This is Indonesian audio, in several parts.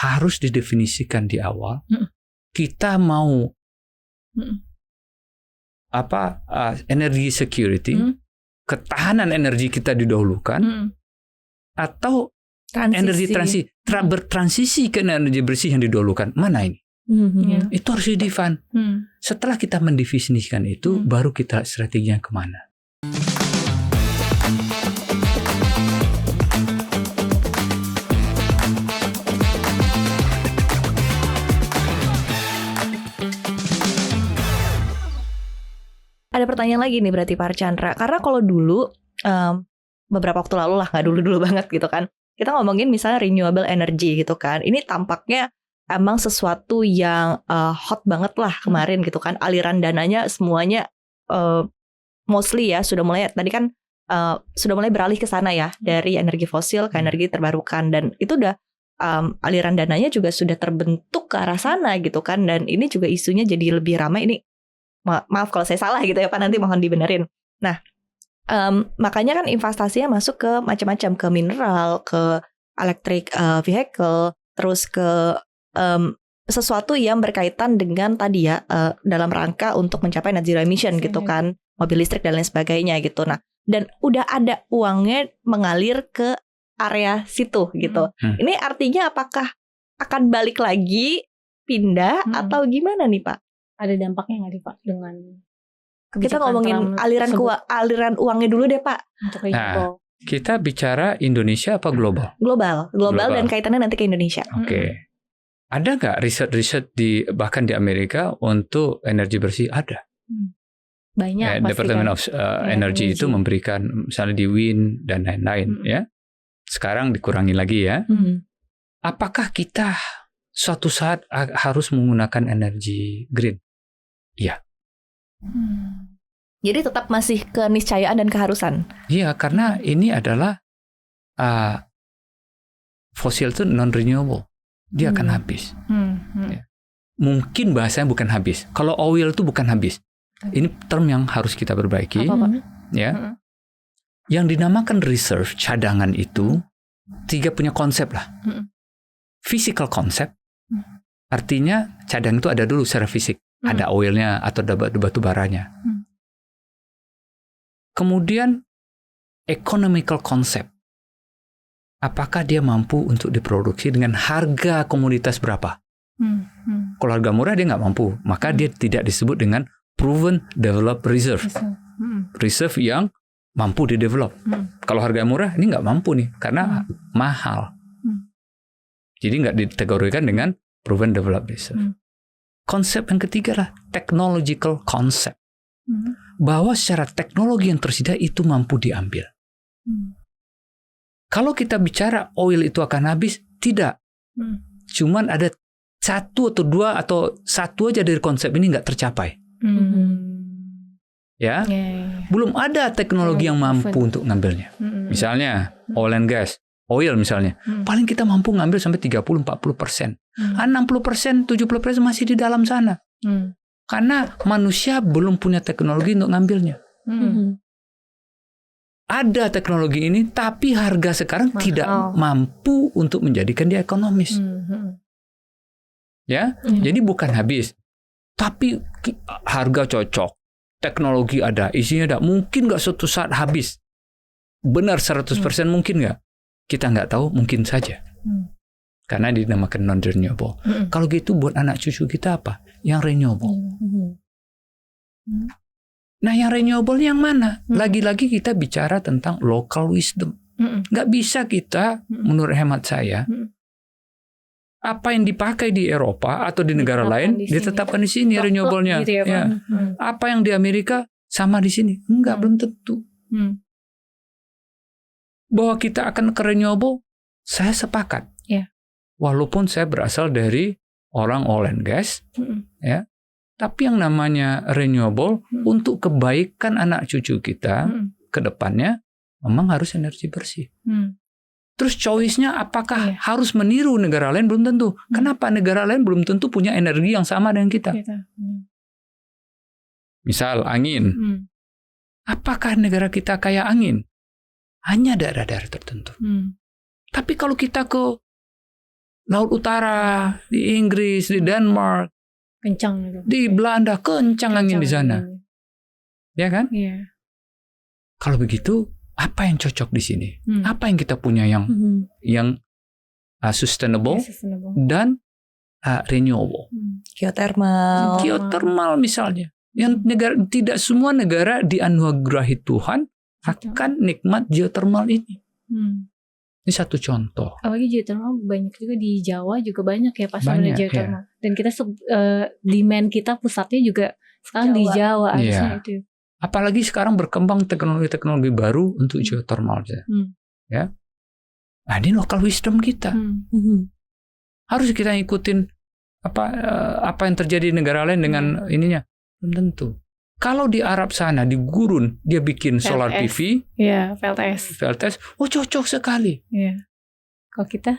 harus didefinisikan di awal. Kita mau energy security, ketahanan energi kita didahulukan, atau energi bertransisi ke energi bersih yang didahulukan. Mana ini? Itu harus didefine. Setelah kita mendefinisikan itu, baru kita strateginya kemana. Ada pertanyaan lagi nih berarti Pak Archandra. Karena kalau dulu beberapa waktu lalu lah, nggak dulu banget gitu kan, kita ngomongin misalnya renewable energy gitu kan. Ini tampaknya emang sesuatu yang hot banget lah kemarin gitu kan. Aliran dananya semuanya mostly ya sudah mulai tadi kan sudah mulai beralih ke sana ya, dari energi fosil ke energi terbarukan, dan itu udah aliran dananya juga sudah terbentuk ke arah sana gitu kan. Dan ini juga isunya jadi lebih ramai. Ini maaf kalau saya salah gitu ya Pak, nanti mohon dibenerin. Nah, makanya kan investasinya masuk ke macam-macam, ke mineral, ke electric vehicle, terus ke sesuatu yang berkaitan dengan tadi ya, dalam rangka untuk mencapai net zero emission gitu kan, mobil listrik dan lain sebagainya gitu. Nah, dan udah ada uangnya mengalir ke area situ gitu. Ini artinya apakah akan balik lagi, pindah atau gimana nih Pak? Ada dampaknya nggak nih Pak dengan kita ngomongin aliran uangnya dulu deh Pak. Nah, kita bicara Indonesia apa global? Global dan kaitannya nanti ke Indonesia. Oke. Ada nggak riset bahkan di Amerika untuk energi bersih? Ada. Banyak. Department of Energy itu memberikan misalnya di wind dan lain-lain ya. Sekarang dikurangi lagi ya. Apakah kita suatu saat harus menggunakan energi green? Iya. Jadi tetap masih keniscayaan dan keharusan. Iya, karena ini adalah fosil itu non-renewable. Dia akan habis. Ya. Mungkin bahasanya bukan habis. Kalau oil itu bukan habis. Ini term yang harus kita perbaiki. Apa, Pak? Ya. Yang dinamakan reserve, cadangan itu, tiga punya konsep lah. Physical concept, artinya cadangan itu ada dulu secara fisik. Ada oilnya atau ada batu baranya. Kemudian economical concept. Apakah dia mampu untuk diproduksi dengan harga komoditas berapa? Kalau harga murah dia nggak mampu. Maka dia tidak disebut dengan proven developed reserve. Reserve yang mampu didevelop. Kalau harga murah ini nggak mampu nih. Karena mahal. Jadi nggak dikategorikan dengan proven developed reserve. Konsep yang ketiga lah technological concept. Bahwa secara teknologi yang tersedia itu mampu diambil. Kalau kita bicara oil itu akan habis, tidak. Cuman ada satu atau dua atau satu aja dari konsep ini nggak tercapai. Ya, belum ada teknologi yang mampu untuk ngambilnya. Misalnya oil and gas. Oil misalnya, paling kita mampu ngambil sampai 30-40%. 60%, 70% masih di dalam sana. Karena manusia belum punya teknologi untuk ngambilnya. Ada teknologi ini, tapi harga sekarang tidak mampu untuk menjadikan dia ekonomis. Ya, jadi bukan habis. Tapi harga cocok, teknologi ada, isinya ada. Mungkin nggak suatu saat habis. Benar 100% mungkin nggak? Kita nggak tahu, mungkin saja. Karena dinamakan non-renewable. Kalau gitu buat anak cucu kita apa? Yang renewable. Nah yang renewable yang mana? Lagi-lagi kita bicara tentang local wisdom. Nggak bisa kita, menurut hemat saya, apa yang dipakai di Eropa atau di negara lain, ditetapkan di sini renewable-nya. Gitu ya, Apa yang di Amerika sama di sini? Enggak, belum tentu. Bahwa kita akan ke renewable, saya sepakat. Walaupun saya berasal dari orang oil and gas, ya, tapi yang namanya renewable untuk kebaikan anak cucu kita ke depannya memang harus energi bersih. Terus choice-nya apakah harus meniru negara lain? Belum tentu. Kenapa? Negara lain belum tentu punya energi yang sama dengan kita. Misal angin. Apakah negara kita kaya angin? Hanya daerah-daerah tertentu. Tapi kalau kita ke Laut Utara, di Inggris, di Denmark, Kencang itu. di Belanda kencang angin di sana, ya kan? Iya. Kalau begitu, apa yang cocok di sini? Apa yang kita punya yang sustainable dan renewable? Geothermal misalnya. Yang negara, tidak semua negara dianugerahi Tuhan akan nikmat geothermal ini. Ini satu contoh. Apalagi geothermal banyak juga di Jawa, juga banyak ya pasarnya geothermal. Ya. Dan kita demand kita pusatnya juga sekarang di Jawa harusnya itu. Apalagi sekarang berkembang teknologi baru untuk geothermal ya. Nah, ini local wisdom kita. Harus kita ikutin apa yang terjadi di negara lain dengan ininya. Belum tentu. Kalau di Arab sana, di gurun, dia bikin solar PV. Iya, VLTS. Oh, cocok sekali. Iya. Kalau kita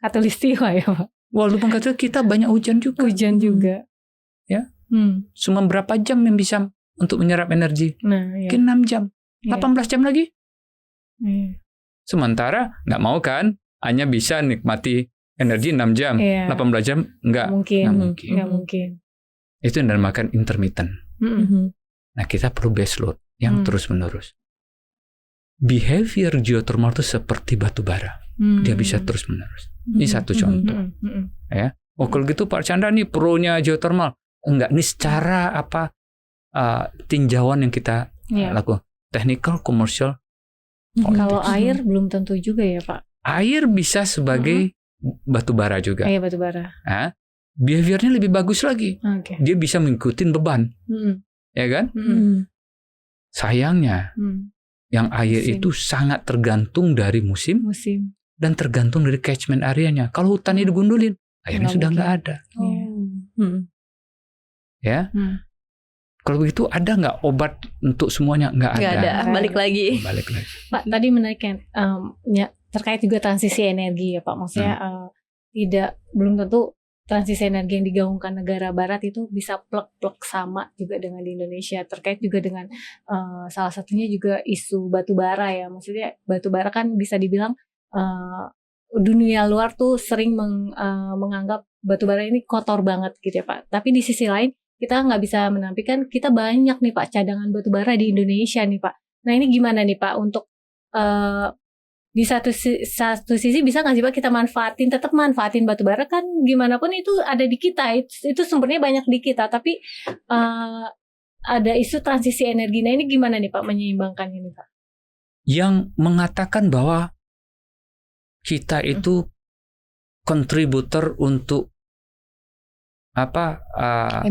katulistiwa ya, Pak. Walaupun kata kita banyak hujan juga. Ya. Cuma berapa jam yang bisa untuk menyerap energi? Nah, iya. Mungkin 6 jam. 18 jam lagi. Iya. Sementara nggak mau kan, hanya bisa nikmati energi 6 jam. 18 jam nggak mungkin. Itu yang dinamakan intermittent. Nah, kita perlu base load yang terus-menerus. Behavior geothermal itu seperti batu bara. Dia bisa terus-menerus. Ini satu contoh. Ya. Kalau gitu Pak Chandra nih pro-nya geothermal. Enggak, ini secara tinjauan yang kita lakukan. Technical, commercial. Kalau air belum tentu juga ya, Pak. Air bisa sebagai batu bara juga. Iya, batu bara. Behaviornya lebih bagus lagi. Dia bisa mengikuti beban. Ya kan? Sayangnya, yang air itu sangat tergantung dari musim. Dan tergantung dari catchment areanya. Kalau hutannya digundulin, airnya sudah nggak ada. Ya. Kalau begitu ada nggak obat untuk semuanya? Nggak ada. Balik lagi. Pak, tadi menarik kan terkait juga transisi energi ya Pak. Maksudnya belum tentu transisi energi yang digaungkan negara barat itu bisa plek-plek sama juga dengan di Indonesia. Terkait juga dengan salah satunya juga isu batu bara ya. Maksudnya batu bara kan bisa dibilang dunia luar tuh sering menganggap batu bara ini kotor banget gitu ya Pak. Tapi di sisi lain kita nggak bisa menampilkan kita banyak nih Pak cadangan batu bara di Indonesia nih Pak. Nah ini gimana nih Pak untuk di satu sisi bisa nggak sih Pak kita tetap manfaatin batu bara kan gimana pun itu ada di kita, itu sumbernya banyak di kita, tapi ada isu transisi energi. Nah ini gimana nih Pak menyeimbangkannya nih Pak? Yang mengatakan bahwa kita itu kontributor untuk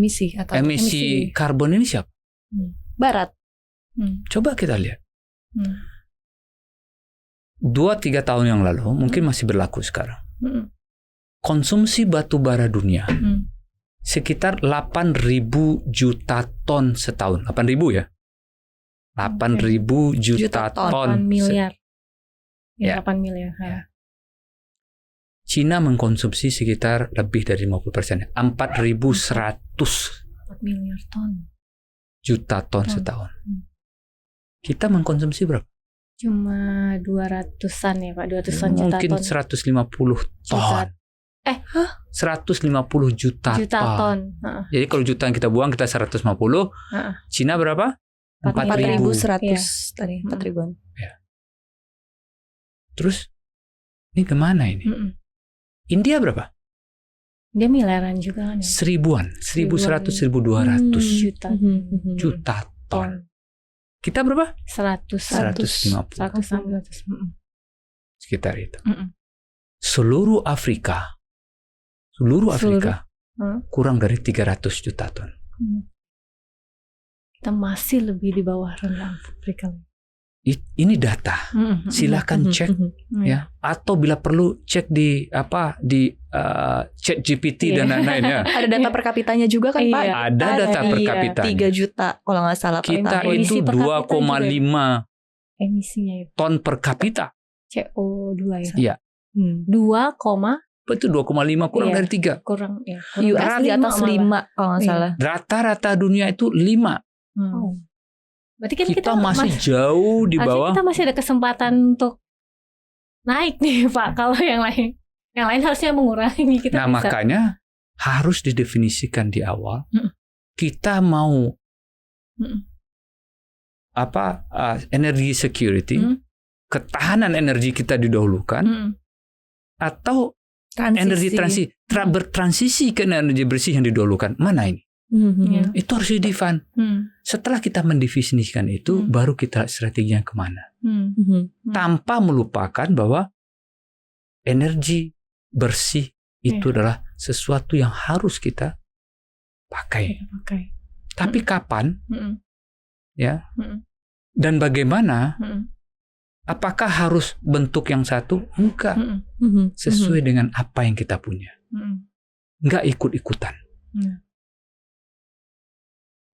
emisi karbon ini siapa? Barat. Coba kita lihat. 2-3 tahun yang lalu mungkin masih berlaku sekarang. Konsumsi batu bara dunia sekitar 8.000 juta ton setahun. 8.000 ya? 8.000 juta ton. 8 miliar. Ya, 8 miliar. Ya. Cina mengkonsumsi sekitar lebih dari 50%. 4.100 miliar ton. Juta ton setahun. Kita mengkonsumsi berapa? Cuma 200-an ya Pak, 200-an juta ton. Mungkin 150 ton. 150 juta ton. Jadi kalau juta yang kita buang kita 150. Cina berapa? 4.100 tadi, 4.000-an. Ya. Terus ini kemana ini? India berapa? Dia miliaran juga kan ya? 1.000-an, 1.100, 1.200 juta ton. Kita berapa? 150. Sekitar itu. Seluruh Afrika kurang dari 300 juta ton. Kita masih lebih di bawah rendah Afrika. Ini data. Silakan cek ya, atau bila perlu cek di ChatGPT dan lain-lain ya. Ada data per kapitanya juga kan Pak? Ada data per kapitanya. 3 juta kalau nggak salah. Kita itu 2,5 emisinya itu. ton per kapita. CO2 ya. Iya. 2, itu 2,5 kurang dari 3. Kurang ya. US di atas 5 kalau nggak salah. Rata-rata dunia itu 5. Berarti kan kita masih jauh di bawah. Kita masih ada kesempatan untuk naik nih Pak. Kalau yang lain Yang lain harusnya mengurangi, kita Nah, bisa. makanya harus didefinisikan di awal. Kita mau energi security, ketahanan energi kita didahulukan, atau energi bertransisi ke energi bersih yang didahulukan. Mana ini? Itu harus di-define. Setelah kita mendefinisikan itu, baru kita strateginya kemana. Tanpa melupakan bahwa energi bersih itu adalah sesuatu yang harus kita pakai. Tapi kapan? Ya. Dan bagaimana? Apakah harus bentuk yang satu? Enggak. Sesuai dengan apa yang kita punya. Enggak ikut-ikutan.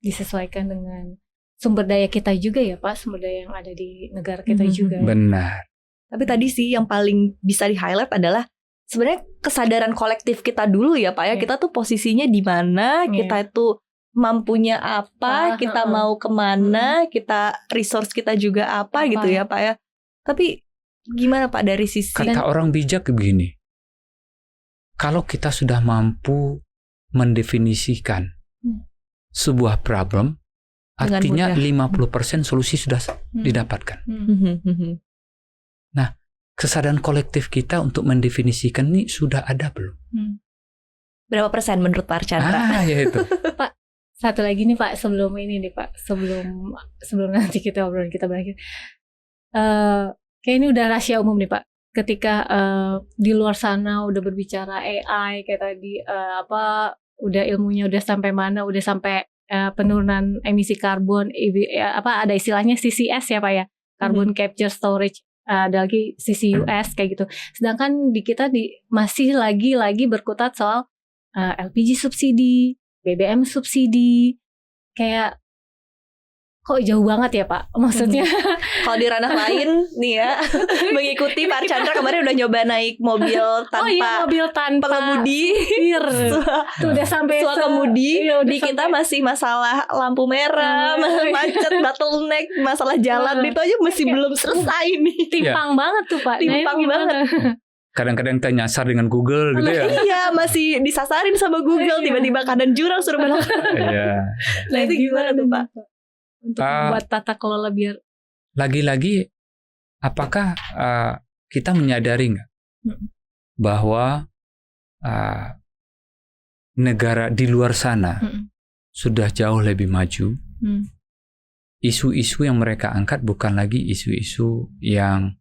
Disesuaikan dengan sumber daya kita juga ya Pak, sumber daya yang ada di negara kita juga. Benar. Tapi tadi sih yang paling bisa di-highlight adalah sebenarnya kesadaran kolektif kita dulu ya Pak ya. Kita tuh posisinya di mana, kita itu mampunya apa, kita mau kemana, kita resource kita juga apa gitu ya Pak ya. Tapi gimana Pak dari sisi... Kata orang bijak begini, kalau kita sudah mampu mendefinisikan sebuah problem, artinya 50% solusi sudah didapatkan. Nah, kesadaran kolektif kita untuk mendefinisikan ini sudah ada belum? Berapa persen menurut Pak Archandra? Ya itu. Pak, satu lagi nih Pak, sebelum ini nih Pak, sebelum nanti kita obrolan kita berakhir. Kayak ini udah rahasia umum nih Pak. Ketika di luar sana udah berbicara AI kayak tadi, udah ilmunya udah sampai mana, udah sampai penurunan emisi karbon, ada istilahnya CCS ya Pak ya, carbon capture storage, ada lagi CCUS kayak gitu. Sedangkan di kita masih lagi berkutat soal LPG subsidi, BBM subsidi, kayak kok jauh banget ya Pak, maksudnya. Kalau di ranah lain nih ya, mengikuti Pak Archandra kemarin udah nyoba naik mobil tanpa pengemudi. Tuh udah sampai kemudi. Di kita masih masalah lampu merah, macet, bottleneck, masalah jalan itu aja masih belum selesai nih. Timpang banget tuh Pak. Timpang banget. Kadang-kadang kita nyasar dengan Google gitu ya. Iya, masih disasarin sama Google, tiba-tiba keadaan jurang suruh belok. Iya. Nah itu gimana tuh Pak? Untuk membuat tata kelola biar... Lagi-lagi, apakah kita menyadari nggak bahwa negara di luar sana sudah jauh lebih maju? Isu-isu yang mereka angkat bukan lagi isu-isu yang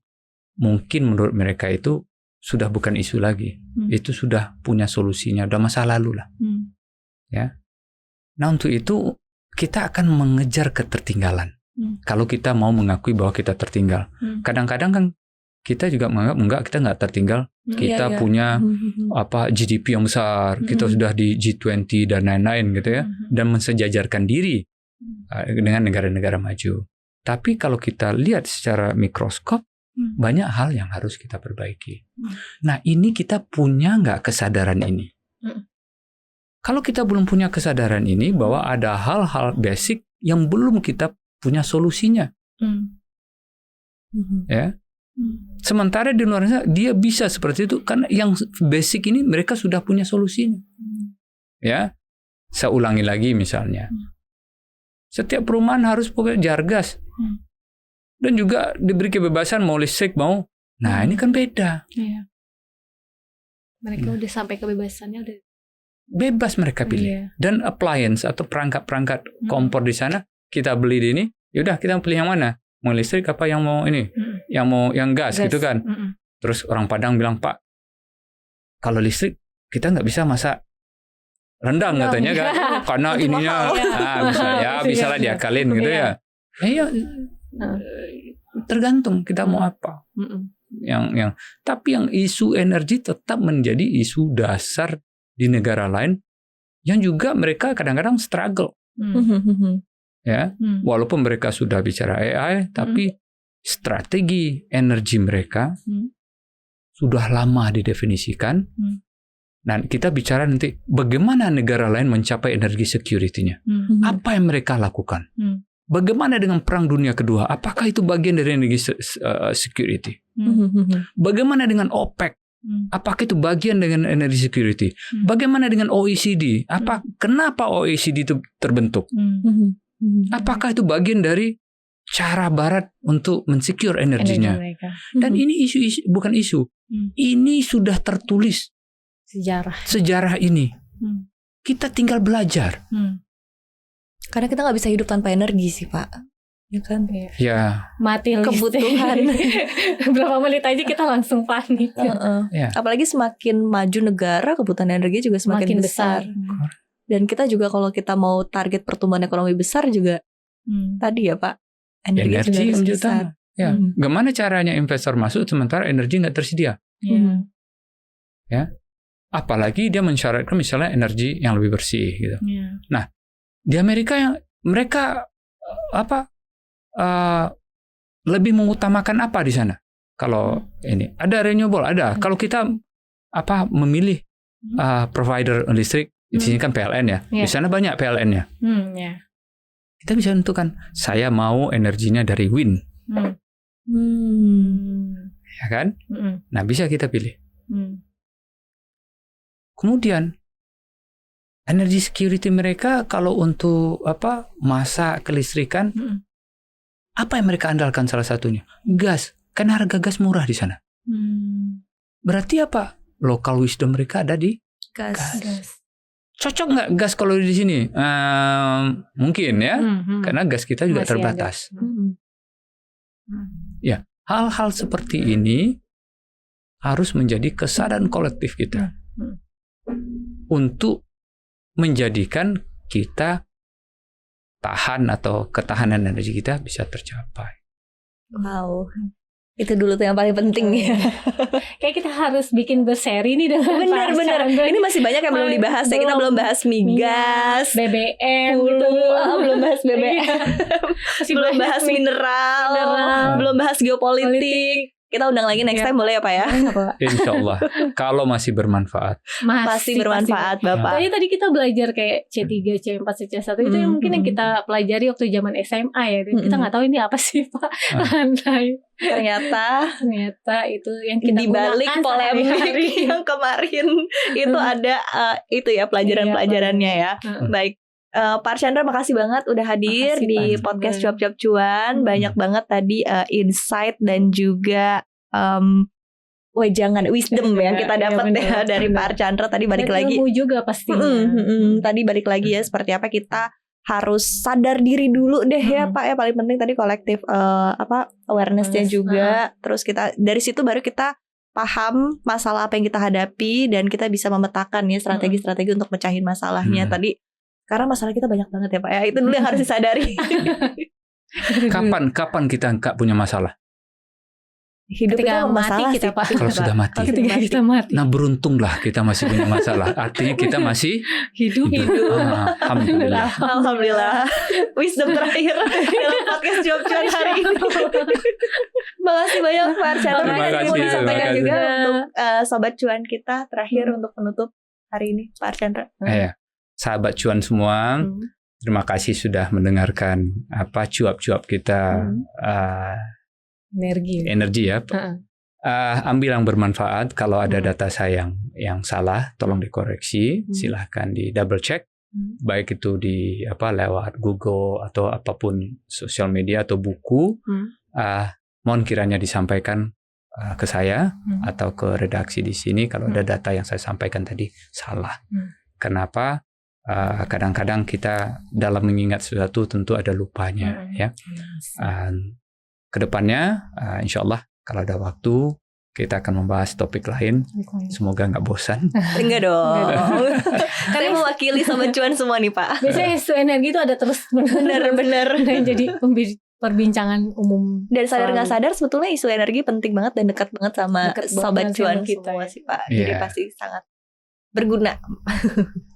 mungkin menurut mereka itu sudah bukan isu lagi. Itu sudah punya solusinya, udah masa lalu lah. Ya. Nah untuk itu kita akan mengejar ketertinggalan. Kalau kita mau mengakui bahwa kita tertinggal. Kadang-kadang kan kita juga menganggap enggak, kita nggak tertinggal. Kita punya GDP yang besar, kita sudah di G20 dan lain-lain gitu ya, dan mensejajarkan diri dengan negara-negara maju. Tapi kalau kita lihat secara mikroskop, banyak hal yang harus kita perbaiki. Nah ini kita punya nggak kesadaran ini? Kalau kita belum punya kesadaran ini bahwa ada hal-hal basic yang belum kita punya solusinya, ya. Sementara di luar sana dia bisa seperti itu karena yang basic ini mereka sudah punya solusinya, ya. Saya ulangi lagi misalnya, setiap perumahan harus pakai jargas, dan juga diberi kebebasan mau listrik mau. Nah ini kan beda. Mereka udah sampai kebebasannya udah. Bebas mereka pilih. Dan appliance atau perangkat-perangkat kompor di sana kita beli di ini, yaudah kita pilih yang mana, mau listrik apa yang mau ini, yang gas gitu kan. Terus orang Padang bilang, Pak, kalau listrik kita nggak bisa masak rendang katanya kan, karena ininya bisalah diakalin gitu ya. Tergantung kita mau apa. Tapi yang isu energi tetap menjadi isu dasar di negara lain yang juga mereka kadang-kadang struggle. Ya, walaupun mereka sudah bicara AI, tapi strategi energi mereka sudah lama didefinisikan. Dan kita bicara nanti bagaimana negara lain mencapai energi security-nya. Apa yang mereka lakukan? Bagaimana dengan Perang Dunia Kedua? Apakah itu bagian dari energi security? Bagaimana dengan OPEC? Apakah itu bagian dengan energy security? Bagaimana dengan OECD? Kenapa OECD itu terbentuk? Apakah itu bagian dari cara Barat untuk mensecure energinya? Dan ini isu bukan isu. Ini sudah tertulis sejarah ini. Kita tinggal belajar. Karena kita nggak bisa hidup tanpa energi sih, Pak. Ya kan? Ya. Mati kebutuhan. Berapa menit aja kita langsung panik. Apalagi semakin maju negara, kebutuhan energi juga semakin besar. Dan kita juga kalau kita mau target pertumbuhan ekonomi besar juga tadi ya Pak, energi juga besar. Ya. Gimana caranya investor masuk sementara energi nggak tersedia? Ya. Apalagi dia mensyaratkan misalnya energi yang lebih bersih gitu. Nah, di Amerika mereka lebih mengutamakan apa di sana? Kalau ini ada renewable, ada. Kalau kita memilih provider listrik, di sini kan PLN ya. Di sana banyak PLN-nya. Kita bisa tentukan, saya mau energinya dari wind. Ya kan? Nah, bisa kita pilih. Kemudian energy security mereka kalau untuk masa kelistrikan, apa yang mereka andalkan salah satunya? Gas. Karena harga gas murah di sana. Berarti apa? Local wisdom mereka ada di gas. Cocok nggak gas kalau di sini? Mungkin ya. Karena gas kita juga masih terbatas. Ya, hal-hal seperti ini harus menjadi kesadaran kolektif kita. Untuk menjadikan kita tahan atau ketahanan energi kita bisa tercapai. Wow, itu dulu tuh yang paling penting ya. Kayak kita harus bikin berseri nih dengan benar. Ini masih banyak yang belum dibahas ya. Kita belum bahas migas, BBM, belum bahas BBM, belum bahas mineral, belum bahas geopolitik. Kita undang lagi next time boleh ya Pak ya? Insya Allah. Kalau masih bermanfaat. Pasti bermanfaat Bapak. Tadi kita belajar kayak C3, C4, C1 itu yang mungkin yang kita pelajari waktu zaman SMA ya. Dan kita nggak tahu ini apa sih Pak. Lantai. Ternyata itu yang kita di balik polemik yang kemarin itu ada itu ya pelajaran-pelajarannya ya. Baik. Pak Archandra makasih banget udah hadir di podcast Cuap-Cuap Cuan. Banyak banget tadi insight dan juga wejangan wisdom yang kita dapat dari Pak Archandra. Tadi balik lagi ilmu juga pastinya. Tadi balik lagi ya seperti apa kita harus sadar diri dulu deh ya Pak ya. Paling penting tadi kolektif awareness-nya juga. Terus kita dari situ baru kita paham masalah apa yang kita hadapi dan kita bisa memetakan ya strategi-strategi untuk mecahin masalahnya tadi. Karena masalah kita banyak banget ya Pak ya. Itu dulu yang harus disadari. Kapan kita nggak punya masalah? Hidup ketika itu masalah mati kita Pak. Kalau sudah mati. Ketika kita mati. Nah beruntunglah kita masih punya masalah. Artinya kita masih hidup. Alhamdulillah. Wisdom terakhir dalam podcast Cuap-Cuan hari ini. Makasih banyak Pak Archandra. Terima kasih. Sampaikan juga untuk sobat cuan kita terakhir untuk menutup hari ini Pak Archandra. Sahabat cuan semua, terima kasih sudah mendengarkan cuap-cuap kita energi ya. Ambil yang bermanfaat. Kalau ada data saya yang salah, tolong dikoreksi. Silahkan di double check, baik itu di lewat Google atau apapun sosial media atau buku. Mohon kiranya disampaikan ke saya atau ke redaksi di sini kalau ada data yang saya sampaikan tadi salah. Kenapa? Kadang-kadang kita dalam mengingat sesuatu tentu ada lupanya ya. Kedepannya insya Allah kalau ada waktu kita akan membahas topik lain. Semoga nggak bosan. Enggak dong. Karena mewakili sobat cuan semua nih Pak. Biasanya isu energi itu ada terus bener. Dan jadi perbincangan umum. Dan sadar nggak sadar sebetulnya isu energi penting banget dan dekat banget sama sobat cuan kita semua sih Pak. Jadi pasti sangat berguna.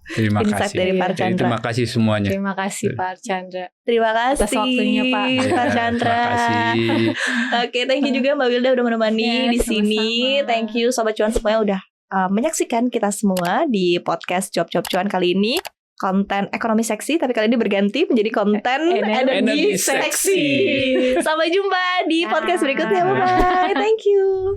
Terima kasih dari Pak Archandra. Terima kasih semuanya. Terima kasih Pak Archandra. Terima kasih atas waktunya Pak Archandra. Terima kasih. Oke, thank you juga Mbak Wilda udah menemani di sini. Thank you sobat cuan semuanya udah menyaksikan kita semua di podcast Cuap-Cuap Cuan kali ini. Konten ekonomi seksi, tapi kali ini berganti menjadi konten energi seksi. Sampai jumpa di podcast berikutnya. Bye bye. Thank you.